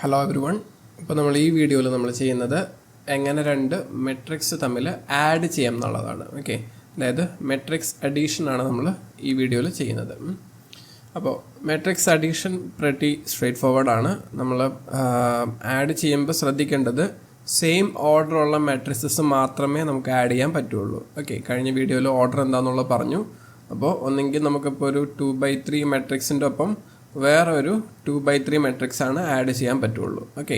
Hello every one. ഇപ്പോൾ നമ്മൾ ഈ വീഡിയോയിൽ നമ്മൾ ചെയ്യുന്നത് എങ്ങനെ രണ്ട് മെട്രിക്സ് തമ്മിൽ ആഡ് ചെയ്യാം എന്നുള്ളതാണ്. ഓക്കെ, അതായത് മെട്രിക്സ് അഡീഷനാണ് നമ്മൾ ഈ വീഡിയോയിൽ ചെയ്യുന്നത്. അപ്പോൾ മെട്രിക്സ് അഡീഷൻ പ്രട്ടി സ്ട്രേറ്റ് ഫോർവേഡാണ്. നമ്മൾ ആഡ് ചെയ്യുമ്പോൾ ശ്രദ്ധിക്കേണ്ടത് സെയിം ഓർഡറുള്ള മെട്രിസസ് മാത്രമേ നമുക്ക് ആഡ് ചെയ്യാൻ പറ്റുള്ളൂ. ഓക്കെ, കഴിഞ്ഞ വീഡിയോയിൽ ഓർഡർ എന്താണെന്നുള്ളത് പറഞ്ഞു. അപ്പോൾ ഒന്നെങ്കിൽ നമുക്കിപ്പോൾ ഒരു 2/3 മെട്രിക്സിൻ്റെ ഒപ്പം വേറെ ഒരു 2/3 മെട്രിക്സ് ആണ് ആഡ് ചെയ്യാൻ പറ്റുള്ളൂ. ഓക്കെ,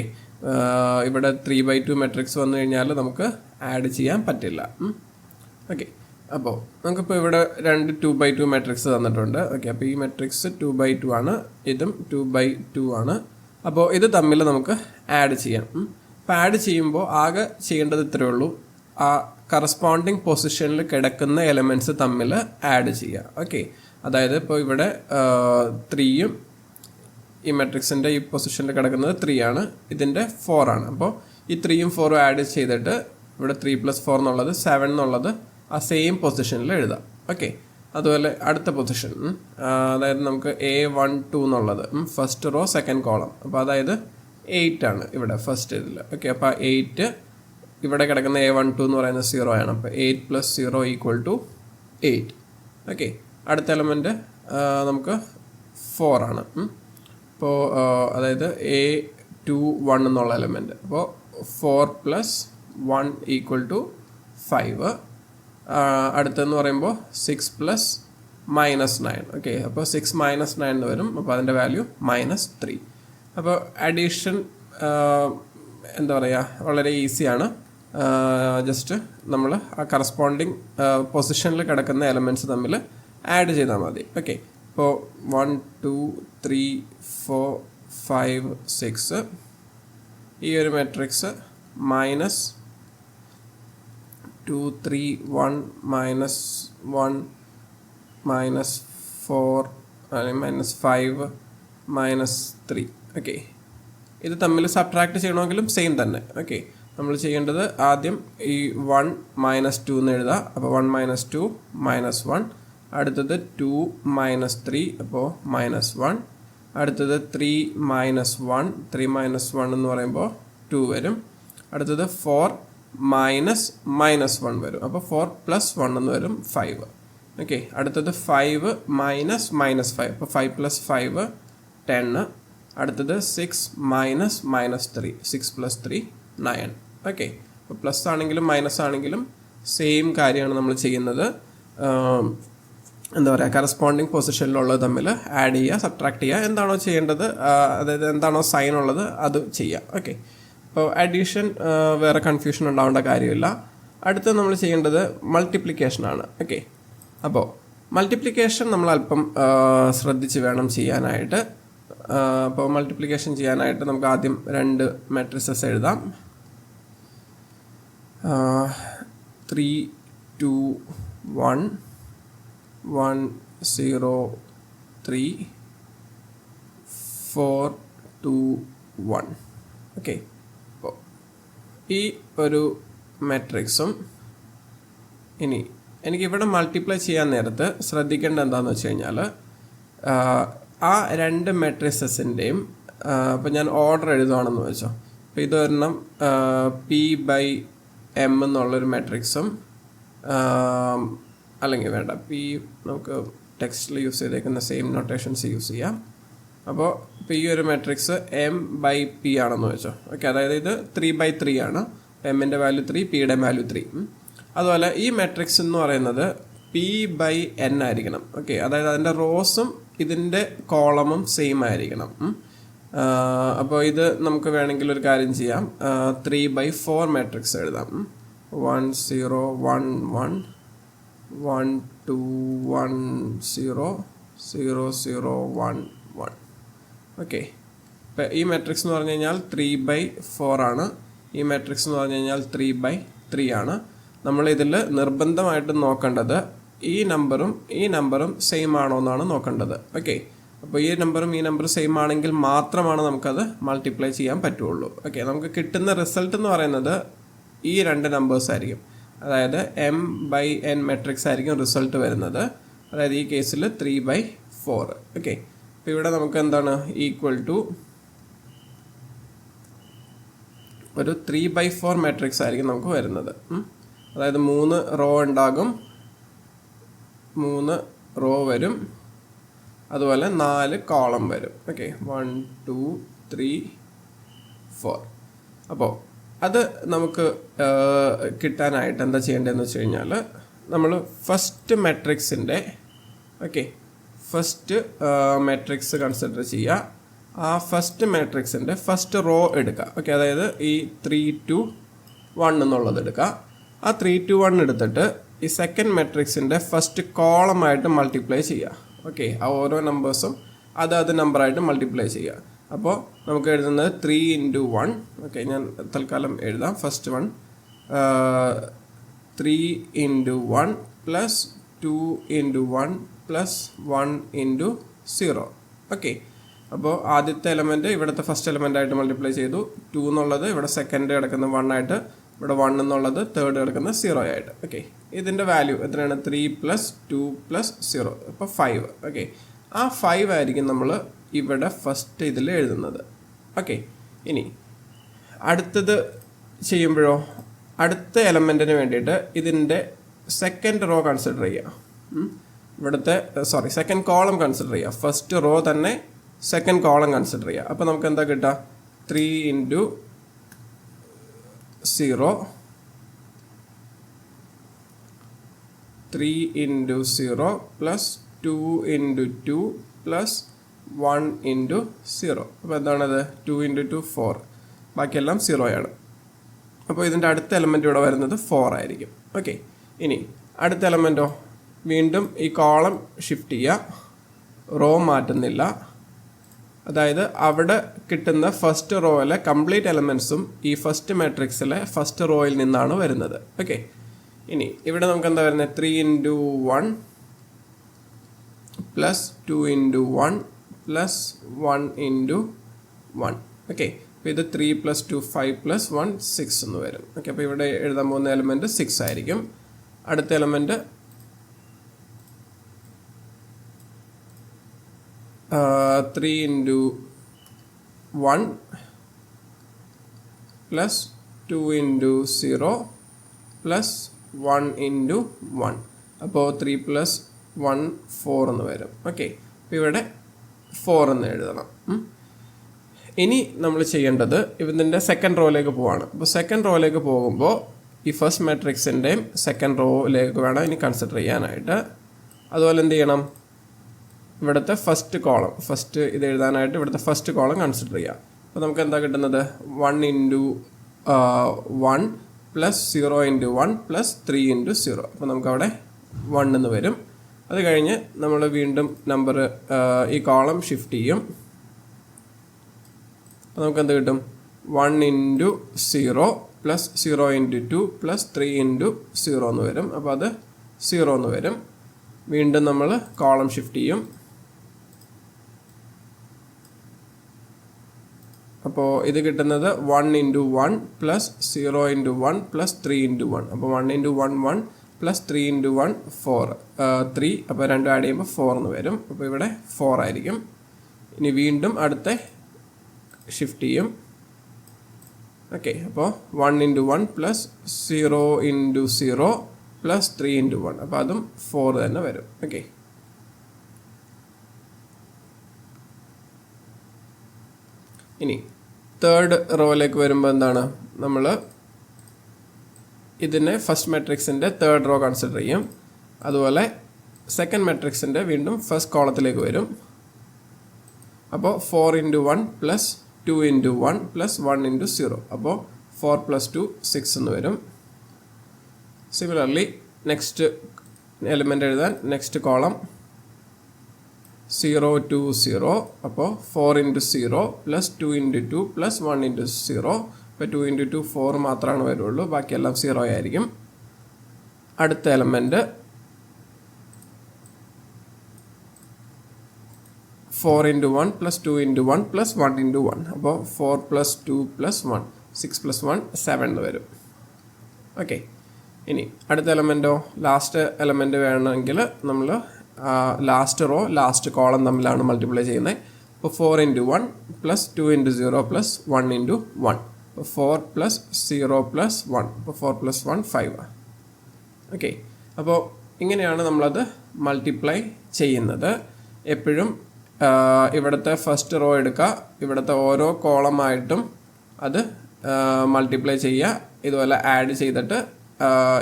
ഇവിടെ 3/2 മെട്രിക്സ് വന്നു കഴിഞ്ഞാൽ നമുക്ക് ആഡ് ചെയ്യാൻ പറ്റില്ല. ഓക്കെ, അപ്പോൾ നമുക്കിപ്പോൾ ഇവിടെ രണ്ട് 2/2 മെട്രിക്സ് തന്നിട്ടുണ്ട്. ഓക്കെ, അപ്പോൾ ഈ മെട്രിക്സ് 2/2 ആണ്, ഇതും 2/2 ആണ്. അപ്പോൾ ഇത് തമ്മിൽ നമുക്ക് ആഡ് ചെയ്യാം. അപ്പോൾ ആഡ് ചെയ്യുമ്പോൾ ആകെ ചെയ്യേണ്ടത് ഇത്രയേ ഉള്ളൂ, ആ കറസ്പോണ്ടിങ് പൊസിഷനിൽ കിടക്കുന്ന എലമെൻറ്റ്സ് തമ്മിൽ ആഡ് ചെയ്യുക. ഓക്കെ, അതായത് ഇപ്പോൾ ഇവിടെ 3യും ഈ മെട്രിക്സിൻ്റെ ഈ പൊസിഷനിൽ കിടക്കുന്നത് 3 ആണ്, ഇതിൻ്റെ 4 ആണ്. അപ്പോൾ ഈ 3യും 4ഉം ആഡ് ചെയ്തിട്ട് ഇവിടെ 3+4 എന്നുള്ളത് 7 എന്നുള്ളത് ആ സെയിം പൊസിഷനിൽ എഴുതാം. ഓക്കെ, അതുപോലെ അടുത്ത പൊസിഷൻ, അതായത് നമുക്ക് A12 എന്നുള്ളത് ഫസ്റ്റ് റോ സെക്കൻഡ് കോളം, അപ്പോൾ അതായത് 8 ആണ് ഇവിടെ ഫസ്റ്റ് ഇതിൽ. ഓക്കെ, അപ്പോൾ 8 ഇവിടെ കിടക്കുന്ന A12 എന്ന് പറയുന്നത് 0 ആണ്. അപ്പോൾ 8 + 0 = 8. ഓക്കെ, അടുത്ത എലമെൻറ്റ് നമുക്ക് 4 ആണ്. അപ്പോൾ അതായത് A21 എന്നുള്ള എലമെൻറ്റ്. അപ്പോൾ 4 + 1 = 5. അടുത്തെന്ന് പറയുമ്പോൾ 6 + -9. ഓക്കെ, അപ്പോൾ 6 - 9 എന്ന് വരും. അപ്പോൾ അതിൻ്റെ വാല്യൂ -3. അപ്പോൾ അഡീഷൻ എന്താ പറയുക, വളരെ ഈസിയാണ്. ജസ്റ്റ് നമ്മൾ ആ കറസ്പോണ്ടിങ് പൊസിഷനിൽ കിടക്കുന്ന എലമെൻറ്റ്സ് തമ്മിൽ ആഡ് ചെയ്താൽ മതി. ഓക്കെ, ഇപ്പോൾ 1 2 3 4 5 6 ഈ ഒരു മെട്രിക്സ് -2 3 1 -1 -4 -5 -3. ഓക്കെ, ഇത് തമ്മിൽ സബ്ട്രാക്ട് ചെയ്യണമെങ്കിലും സെയിം തന്നെ. ഓക്കെ, നമ്മൾ ചെയ്യേണ്ടത് ആദ്യം ഈ 1 -2 എന്ന് എഴുതാം. അപ്പോൾ 1 - 2 -1. അടുത്തത് 2 - 3, അപ്പോൾ -1. അടുത്തത് 3 - 1, 3 - 1 എന്ന് പറയുമ്പോൾ 2 വരും. അടുത്തത് 4 - -1 വരും, അപ്പോൾ 4 + 1 എന്ന് വരും 5. ഓക്കെ, അടുത്തത് 5 - -5, അപ്പോൾ 5 + 5 10. അടുത്തത് 6 - -3, 6 + 3 9. ഓക്കെ, അപ്പോൾ പ്ലസ് ആണെങ്കിലും മൈനസ് ആണെങ്കിലും സെയിം കാര്യമാണ് നമ്മൾ ചെയ്യുന്നത്. എന്താ പറയുക, കറസ്പോണ്ടിങ് പൊസിഷനിലുള്ളത് തമ്മിൽ ആഡ് ചെയ്യുക, സബ്ട്രാക്ട് ചെയ്യുക, എന്താണോ ചെയ്യേണ്ടത്, അതായത് എന്താണോ സൈൻ ഉള്ളത് അത് ചെയ്യുക. ഓക്കെ, അപ്പോൾ അഡീഷൻ വേറെ കൺഫ്യൂഷൻ ഉണ്ടാവേണ്ട കാര്യമില്ല. അടുത്ത് നമ്മൾ ചെയ്യേണ്ടത് മൾട്ടിപ്ലിക്കേഷനാണ്. ഓക്കെ, അപ്പോൾ മൾട്ടിപ്ലിക്കേഷൻ നമ്മൾ അല്പം ശ്രദ്ധിച്ച് വേണം ചെയ്യാനായിട്ട്. അപ്പോൾ മൾട്ടിപ്ലിക്കേഷൻ ചെയ്യാനായിട്ട് നമുക്ക് ആദ്യം രണ്ട് മെട്രിസസ് എഴുതാം. 3 2 1 1 0 3 4 2 1. ഓക്കെ, അപ്പോൾ ഈ ഒരു മെട്രിക്സും ഇനി എനിക്കിവിടെ മൾട്ടിപ്ലൈ ചെയ്യാൻ നേരത്ത് ശ്രദ്ധിക്കേണ്ട എന്താണെന്ന് വെച്ച് കഴിഞ്ഞാൽ, ആ രണ്ട് മെട്രിസസിൻ്റെയും ഇപ്പോൾ ഞാൻ ഓർഡർ എഴുതുകയാണെന്ന് വെച്ചോ. അപ്പോൾ ഇതൊരെണ്ണം P/M എന്നുള്ളൊരു മെട്രിക്സും, അല്ലെങ്കിൽ വേണ്ട, P നമുക്ക് ടെക്സ്റ്റിൽ യൂസ് ചെയ്തേക്കുന്ന സെയിം നൊട്ടേഷൻസ് യൂസ് ചെയ്യാം. അപ്പോൾ ഇപ്പോൾ ഈ ഒരു മെട്രിക്സ് M/P ആണെന്ന് വെച്ചോ. ഓക്കെ, അതായത് ഇത് 3/3 ആണ്. എമ്മിൻ്റെ വാല്യൂ 3, പിയുടെ വാല്യൂ 3. അതുപോലെ ഈ മെട്രിക്സ് എന്ന് പറയുന്നത് P/N ആയിരിക്കണം. ഓക്കെ, അതായത് അതിൻ്റെ റോസും ഇതിൻ്റെ കോളമും സെയിം ആയിരിക്കണം. അപ്പോൾ ഇത് നമുക്ക് വേണമെങ്കിൽ ഒരു കാര്യം ചെയ്യാം, 3/4 മെട്രിക്സ് എഴുതാം. 1 0 1 1 1 2 1 0 0 0 1 1. ഓക്കെ, ഇപ്പം ഈ മെട്രിക്സ് എന്ന് പറഞ്ഞു കഴിഞ്ഞാൽ 3/4 ആണ്. ഈ മെട്രിക്സ് എന്ന് പറഞ്ഞു കഴിഞ്ഞാൽ 3/3 ആണ്. നമ്മളിതിൽ നിർബന്ധമായിട്ടും നോക്കേണ്ടത് ഈ നമ്പറും സെയിം ആണോ എന്നാണ് നോക്കേണ്ടത്. ഓക്കെ, അപ്പോൾ ഈ നമ്പറും ഈ നമ്പറും സെയിം ആണെങ്കിൽ മാത്രമാണ് നമുക്കത് മൾട്ടിപ്ലൈ ചെയ്യാൻ പറ്റുള്ളൂ. ഓക്കെ, നമുക്ക് കിട്ടുന്ന റിസൾട്ട് എന്ന് പറയുന്നത് ഈ രണ്ട് നമ്പേഴ്സ് ആയിരിക്കും. അതായത് M/N മെട്രിക്സ് ആയിരിക്കും റിസൾട്ട് വരുന്നത്. അതായത് ഈ കേസിൽ 3/4. ഓക്കെ, അപ്പോൾ ഇവിടെ നമുക്ക് എന്താണ് ഈക്വൽ ടു ഒരു 3/4 മാട്രിക്സ് ആയിരിക്കും നമുക്ക് വരുന്നത്. അതായത് 3 റോ ഉണ്ടാകും, 3 റോ വരും, അതുപോലെ 4 കോളം വരും. ഓക്കെ, 1 2 3 4. അപ്പോൾ അത് നമുക്ക് കിട്ടാനായിട്ട് എന്താ ചെയ്യേണ്ടതെന്ന് വെച്ച് കഴിഞ്ഞാൽ നമ്മൾ ഫസ്റ്റ് മാട്രിക്സിൻ്റെ ഫസ്റ്റ് മാട്രിക്സ് കൺസിഡർ ചെയ്യുക. ആ ഫസ്റ്റ് മാട്രിക്സിൻ്റെ ഫസ്റ്റ് റോ എടുക്കുക. ഓക്കെ, അതായത് ഈ 3 to 1 എന്നുള്ളത് എടുക്കുക. ആ 3 to 1 എടുത്തിട്ട് ഈ സെക്കൻഡ് മാട്രിക്സിൻ്റെ ഫസ്റ്റ് കോളമായിട്ട് മൾട്ടിപ്ലൈ ചെയ്യുക. ഓക്കെ, ആ ഓരോ നമ്പേഴ്സും അത് നമ്പറായിട്ട് മൾട്ടിപ്ലൈ ചെയ്യുക. അപ്പോൾ നമുക്ക് എഴുതുന്നത് 3 into 1. ഓക്കെ, ഞാൻ തൽക്കാലം എഴുതാം. First 1 3 into 1 plus 2 into 1 plus 1 into 0. Okay, അപ്പോൾ ആദ്യത്തെ എലമെൻറ്റ് ഇവിടുത്തെ ഫസ്റ്റ് എലമെൻ്റ് ആയിട്ട് മൾട്ടിപ്ലൈ ചെയ്തു. 2 എന്നുള്ളത് ഇവിടെ സെക്കൻഡ് കിടക്കുന്ന 1 ആയിട്ട്, ഇവിടെ 1 എന്നുള്ളത് തേർഡ് കിടക്കുന്ന 0 ആയിട്ട്. ഓക്കെ, ഇതിൻ്റെ വാല്യൂ എത്രയാണ്? 3 + 2 + 0, അപ്പോൾ 5. ഓക്കെ, ആ 5 ആയിരിക്കും നമ്മൾ ഇവിടെ ഫസ്റ്റ് ഇതിൽ എഴുതുന്നത്. ഓക്കെ, ഇനി അടുത്തത് ചെയ്യുമ്പോഴോ അടുത്ത എലമെൻറ്റിന് വേണ്ടിയിട്ട് ഇതിൻ്റെ സെക്കൻഡ് റോ കൺസിഡർ ചെയ്യുക. ഇവിടുത്തെ സെക്കൻഡ് കോളം കൺസിഡർ ചെയ്യുക. ഫസ്റ്റ് റോ തന്നെ സെക്കൻഡ് കോളം കൺസിഡർ ചെയ്യുക. അപ്പോൾ നമുക്ക് എന്താ കിട്ടുക? 3 into 0 3 into 0 plus 2 into 2 plus 1 into 0. അപ്പോൾ എന്താണത്? 2 into 2 4, ബാക്കിയെല്ലാം 0 ആണ്. അപ്പോൾ ഇതിൻ്റെ അടുത്ത എലമെൻറ്റ് ഇവിടെ വരുന്നത് 4 ആയിരിക്കും. ഓക്കെ, ഇനി അടുത്ത എലമെൻറ്റോ വീണ്ടും ഈ കോളം ഷിഫ്റ്റ് ചെയ്യുക, റോ മാറ്റുന്നില്ല. അതായത് അവിടെ കിട്ടുന്ന ഫസ്റ്റ് റോയിലെ കംപ്ലീറ്റ് എലമെൻറ്റ്സും ഈ ഫസ്റ്റ് മാട്രിക്സിലെ ഫസ്റ്റ് റോയിൽ നിന്നാണ് വരുന്നത്. ഓക്കെ, ഇനി ഇവിടെ നമുക്ക് എന്താ വരുന്നത്? 3 into 1 plus 2 into 1 plus 1 into 1. Okay, അപ്പോൾ ഇത് 3 + 2 5 + 1 6 എന്ന് വരും. ഓക്കെ, അപ്പോൾ ഇവിടെ എഴുതാൻ പോകുന്ന എലമെൻറ്റ് 6 ആയിരിക്കും. അടുത്ത element 3 into 1 plus 2 into 0 plus 1 into 1. അപ്പോൾ 3 + 1 4 എന്ന് വരും. ഓക്കെ, അപ്പോൾ ഇവിടെ 4 എന്ന് എഴുതണം. ഇനി നമ്മൾ ചെയ്യേണ്ടത് ഇതിൻ്റെ സെക്കൻഡ് റോയിലേക്ക് പോവാണ്. അപ്പോൾ സെക്കൻഡ് റോയിലേക്ക് പോകുമ്പോൾ ഈ ഫസ്റ്റ് മാട്രിക്സിൻ്റെയും സെക്കൻഡ് റോയിലേക്ക് വേണം ഇനി കൺസിഡർ ചെയ്യാനായിട്ട്. അതുപോലെ എന്ത് ചെയ്യണം? ഇവിടുത്തെ ഫസ്റ്റ് കോളം, ഫസ്റ്റ് ഇത് എഴുതാനായിട്ട് ഇവിടുത്തെ ഫസ്റ്റ് കോളം കൺസിഡർ ചെയ്യുക. അപ്പോൾ നമുക്ക് എന്താ കിട്ടുന്നത്? 1 into 1 plus 0 into 1 plus 3 into 0. അപ്പോൾ നമുക്കവിടെ 1 എന്ന് വരും. അത് കഴിഞ്ഞ് നമ്മൾ വീണ്ടും നമ്പർ ഈ കോളം ഷിഫ്റ്റ് ചെയ്യും. അപ്പോൾ നമുക്ക് എന്ത് കിട്ടും? 1 into 0 plus 0 into 2 plus 3 into 0 എന്ന് വരും. അപ്പോൾ അത് 0 എന്ന് വരും. വീണ്ടും നമ്മൾ കോളം ഷിഫ്റ്റ് ചെയ്യും. അപ്പോൾ ഇത് കിട്ടുന്നത് 1 into 1 plus 0 into 1 plus 3 into 1. അപ്പോൾ 1 into 1 1 plus 3 into 1 4 3. അപ്പോൾ രണ്ടും ആഡ് ചെയ്യുമ്പോൾ 4 എന്ന് വരും. അപ്പോൾ ഇവിടെ 4 ആയിരിക്കും. ഇനി വീണ്ടും അടുത്ത ഷിഫ്റ്റ് ചെയ്യും. ഓക്കെ, അപ്പോൾ 1 into 1 plus 0 into 0 plus 3 into 1. അപ്പോൾ അതും 4 തന്നെ വരും. ഓക്കെ, ഇനി തേർഡ് റോയിലേക്ക് വരുമ്പോൾ എന്താണ്? നമ്മൾ ഇതിനെ ഫസ്റ്റ് മാട്രിക്സിൻ്റെ തേർഡ് റോ കൺസിഡർ ചെയ്യും. അതുപോലെ സെക്കൻഡ് മാട്രിക്സിൻ്റെ വീണ്ടും ഫസ്റ്റ് കോളത്തിലേക്ക് വരും. അപ്പോൾ 4 into 1 plus 2 into 1 plus 1 into 0. അപ്പോൾ 4 plus 2 6 എന്ന് വരും. സിമിലർലി നെക്സ്റ്റ് എലിമെൻ്റ് എഴുതാൻ നെക്സ്റ്റ് കോളം 0 to 0. അപ്പോൾ 4 into 0 plus 2 into 2 plus 1 into 0. ഇപ്പോൾ 2 into 2 4 മാത്രമാണ് വരുള്ളൂ, ബാക്കിയെല്ലാം 0 ആയിരിക്കും. അടുത്ത element 4 into 1 plus 2 into 1 plus 1 into 1. അപ്പോൾ 4 plus 2 plus 1 6 plus 1 7 എന്ന് വരും. ഓക്കെ, ഇനി അടുത്ത എലമെൻറ്റോ ലാസ്റ്റ് എലമെൻറ്റ് വേണമെങ്കിൽ നമ്മൾ ലാസ്റ്റ് റോ ലാസ്റ്റ് കോളം തമ്മിലാണ് മൾട്ടിപ്ലൈ ചെയ്യുന്നത്. അപ്പോൾ 4 into 1 plus 2 into 0 plus 1 into 1. അപ്പോൾ 4 പ്ലസ് 0 പ്ലസ് 1, അപ്പോൾ 4 പ്ലസ് 1 5. ഓക്കെ, അപ്പോൾ ഇങ്ങനെയാണ് നമ്മളത് മൾട്ടിപ്ലൈ ചെയ്യുന്നത്. എപ്പോഴും ഇവിടുത്തെ ഫസ്റ്റ് റോ എടുക്കുക, ഇവിടുത്തെ ഓരോ കോളമായിട്ടും അത് മൾട്ടിപ്ലൈ ചെയ്യുക, ഇതുപോലെ ആഡ് ചെയ്തിട്ട്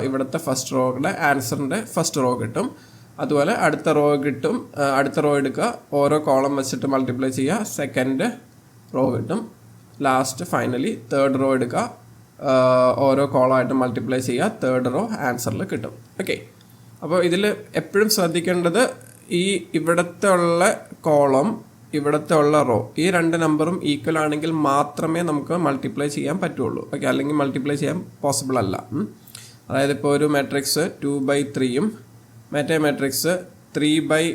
ഇവിടുത്തെ ഫസ്റ്റ് റോയുടെ ആൻസറിൻ്റെ ഫസ്റ്റ് റോ കിട്ടും. അതുപോലെ അടുത്ത റോ കിട്ടും, അടുത്ത റോ എടുക്കുക, ഓരോ കോളം വെച്ചിട്ട് മൾട്ടിപ്ലൈ ചെയ്യുക, സെക്കൻഡ് റോ കിട്ടും. ലാസ്റ്റ് ഫൈനലി തേർഡ് റോ എടുക്കുക, ഓരോ കോളമായിട്ട് മൾട്ടിപ്ലൈ ചെയ്യുക, തേർഡ് റോ ആൻസറിൽ കിട്ടും. ഓക്കെ, അപ്പോൾ ഇതിൽ എപ്പോഴും ശ്രദ്ധിക്കേണ്ടത് ഇവിടത്തെ ഉള്ള കോളം, ഇവിടത്തെ ഉള്ള റോ, ഈ രണ്ട് നമ്പറും ഈക്വൽ ആണെങ്കിൽ മാത്രമേ നമുക്ക് മൾട്ടിപ്ലൈ ചെയ്യാൻ പറ്റുള്ളൂ. ഓക്കെ, അല്ലെങ്കിൽ മൾട്ടിപ്ലൈ ചെയ്യാൻ പോസിബിൾ അല്ല. അതായത് ഇപ്പോൾ ഒരു മാട്രിക്സ് 2/3യും മറ്റേ മാട്രിക്സ് 3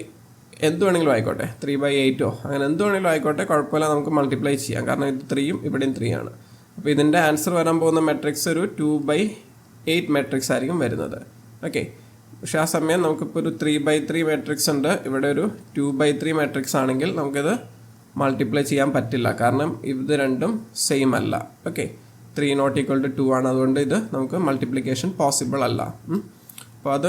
എന്ത് വേണമെങ്കിലും ആയിക്കോട്ടെ, 3/8 അങ്ങനെ എന്ത് വേണമെങ്കിലും ആയിക്കോട്ടെ, കുഴപ്പമില്ല, നമുക്ക് മൾട്ടിപ്ലൈ ചെയ്യാം. കാരണം ഇത് 3യും ഇവിടെയും 3 ആണ്. അപ്പോൾ ഇതിൻ്റെ ആൻസർ വരാൻ പോകുന്ന മാട്രിക്സ് ഒരു 2/8 മാട്രിക്സ് ആയിരിക്കും വരുന്നത്. ഓക്കെ, പക്ഷേ ആ സമയം നമുക്കിപ്പോൾ ഒരു 3/3 മാട്രിക്സ് ഉണ്ട്, ഇവിടെ ഒരു 2/3 മാട്രിക്സ് ആണെങ്കിൽ നമുക്കിത് മൾട്ടിപ്ലൈ ചെയ്യാൻ പറ്റില്ല. കാരണം ഇത് രണ്ടും സെയിം അല്ല. ഓക്കെ, 3 ≠ 2 ആണ്, അതുകൊണ്ട് ഇത് നമുക്ക് മൾട്ടിപ്ലിക്കേഷൻ പോസിബിൾ അല്ല. അപ്പോൾ അത്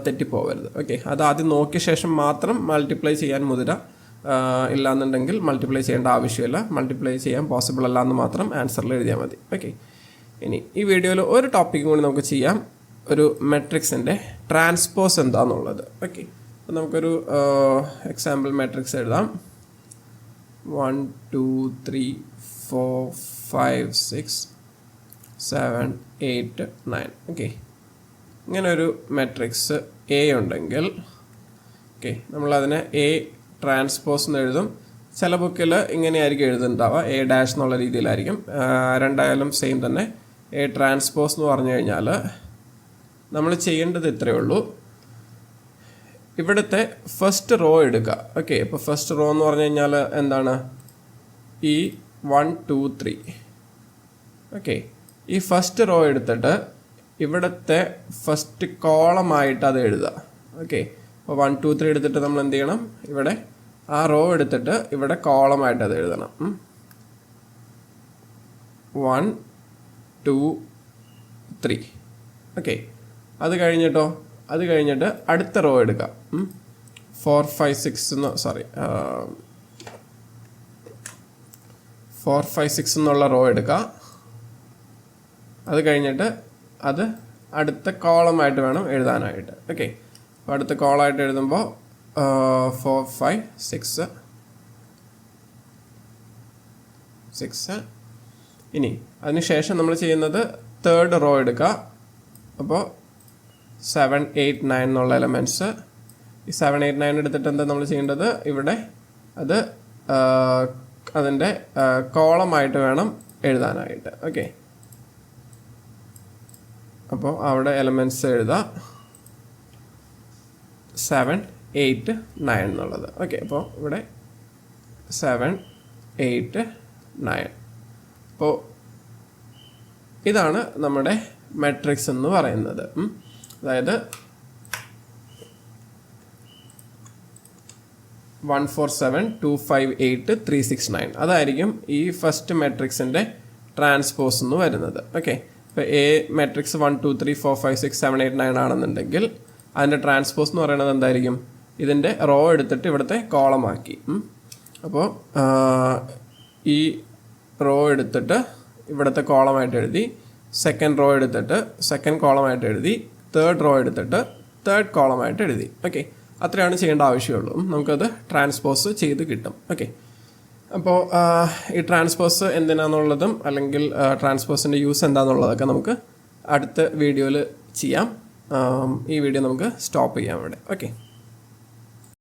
തെറ്റിപ്പോവരുത്. ഓക്കെ, അത് ആദ്യം നോക്കിയ ശേഷം മാത്രം മൾട്ടിപ്ലൈ ചെയ്യാൻ മുതിര. ഇല്ലാന്നുണ്ടെങ്കിൽ മൾട്ടിപ്ലൈ ചെയ്യേണ്ട ആവശ്യമില്ല. മൾട്ടിപ്ലൈ ചെയ്യാൻ പോസിബിൾ അല്ല എന്ന് മാത്രം ആൻസറിൽ എഴുതിയാൽ മതി. ഓക്കെ, ഇനി ഈ വീഡിയോയിൽ ഒരു ടോപ്പിക്കും കൂടി നമുക്ക് ചെയ്യാം, ഒരു മെട്രിക്സിൻ്റെ ട്രാൻസ്പോസ് എന്താണെന്നുള്ളത്. ഓക്കെ, അപ്പോൾ നമുക്കൊരു എക്സാമ്പിൾ മെട്രിക്സ് എഴുതാം. 1 2 3 4 5 6 7 8 9. ഓക്കെ, ഇങ്ങനെ ഒരു മെട്രിക്സ് എ ഉണ്ടെങ്കിൽ, ഓക്കെ, നമ്മളതിനെ എ ട്രാൻസ്പോസ് എന്ന് എഴുതും. ചില ബുക്കിൽ ഇങ്ങനെയായിരിക്കും എഴുതുന്നുണ്ടാവുക, എ ഡാഷ് എന്നുള്ള രീതിയിലായിരിക്കും. രണ്ടായാലും സെയിം തന്നെ. എ ട്രാൻസ്പോസ് എന്ന് പറഞ്ഞു കഴിഞ്ഞാൽ നമ്മൾ ചെയ്യേണ്ടത് ഇത്രയേ ഉള്ളൂ. ഇവിടുത്തെ ഫസ്റ്റ് റോ എടുക്കുക. ഓക്കെ, ഇപ്പോൾ ഫസ്റ്റ് റോ എന്ന് പറഞ്ഞു കഴിഞ്ഞാൽ എന്താണ്? ഈ 1 2 3. ഓക്കെ, ഈ ഫസ്റ്റ് റോ എടുത്തിട്ട് ഇവിടുത്തെ ഫസ്റ്റ് കോളമായിട്ട് അത് എഴുതുക. ഓക്കെ, അപ്പോൾ 1 2 3 എടുത്തിട്ട് നമ്മൾ എന്ത് ചെയ്യണം? ഇവിടെ ആ റോ എടുത്തിട്ട് ഇവിടെ കോളമായിട്ട് അത് എഴുതണം. 1 2 3. ഓക്കെ, അത് കഴിഞ്ഞിട്ട് അടുത്ത റോ എടുക്കാം. 4 5 6 എന്നുള്ള റോ എടുക്കുക. അത് കഴിഞ്ഞിട്ട് അത് അടുത്ത കോളമായിട്ട് വേണം എഴുതാനായിട്ട്. ഓക്കെ, അപ്പോൾ അടുത്ത കോളമായിട്ട് എഴുതുമ്പോൾ 4 5 6. ഇനി അതിനുശേഷം നമ്മൾ ചെയ്യുന്നത് തേർഡ് റോ എടുക്കുക. അപ്പോൾ 7 8 9 എന്നുള്ള എലമെൻറ്റ്സ്, ഈ 7 8 9 എടുത്തിട്ട് എന്താ നമ്മൾ ചെയ്യേണ്ടത്? ഇവിടെ അത് അതിൻ്റെ കോളമായിട്ട് വേണം എഴുതാനായിട്ട്. ഓക്കെ, അപ്പോൾ അവിടെ എലമെൻറ്റ്സ് എഴുതാം 7 8 9 എന്നുള്ളത്. ഓക്കെ, അപ്പോൾ ഇവിടെ 7 8 9. അപ്പോൾ ഇതാണ് നമ്മുടെ മാട്രിക്സ് എന്ന് പറയുന്നത്. അതായത് 1 4 7 2 5 8 3 6 9 അതായിരിക്കും ഈ ഫസ്റ്റ് മാട്രിക്സിൻ്റെ ട്രാൻസ്പോസ് എന്ന് വരുന്നത്. ഓക്കെ, ഇപ്പോൾ എ മാട്രിക്സ് 1 2 3 4 5 6 7 8 9 ആണെന്നുണ്ടെങ്കിൽ അതിൻ്റെ ട്രാൻസ്പോസ് എന്ന് പറയുന്നത് എന്തായിരിക്കും? ഇതിൻ്റെ റോ എടുത്തിട്ട് ഇവിടുത്തെ കോളമാക്കി. അപ്പോൾ ഈ റോ എടുത്തിട്ട് ഇവിടുത്തെ കോളമായിട്ട് എഴുതി, സെക്കൻഡ് റോ എടുത്തിട്ട് സെക്കൻഡ് കോളമായിട്ട് എഴുതി, തേർഡ് റോ എടുത്തിട്ട് തേർഡ് കോളമായിട്ട് എഴുതി. ഓക്കെ, അത്രയാണ് ചെയ്യേണ്ട ആവശ്യമുള്ളൂ. നമുക്കത് ട്രാൻസ്പോസ് ചെയ്ത് കിട്ടും. ഓക്കെ, അപ്പോൾ ഈ ട്രാൻസ്പോസ് എന്തിനാണെന്നുള്ളതും അല്ലെങ്കിൽ ട്രാൻസ്പോസിൻ്റെ യൂസ് എന്താണെന്നുള്ളതൊക്കെ നമുക്ക് അടുത്ത വീഡിയോയിൽ ചെയ്യാം. ഈ വീഡിയോ നമുക്ക് സ്റ്റോപ്പ് ചെയ്യാം ഇവിടെ. ഓക്കെ.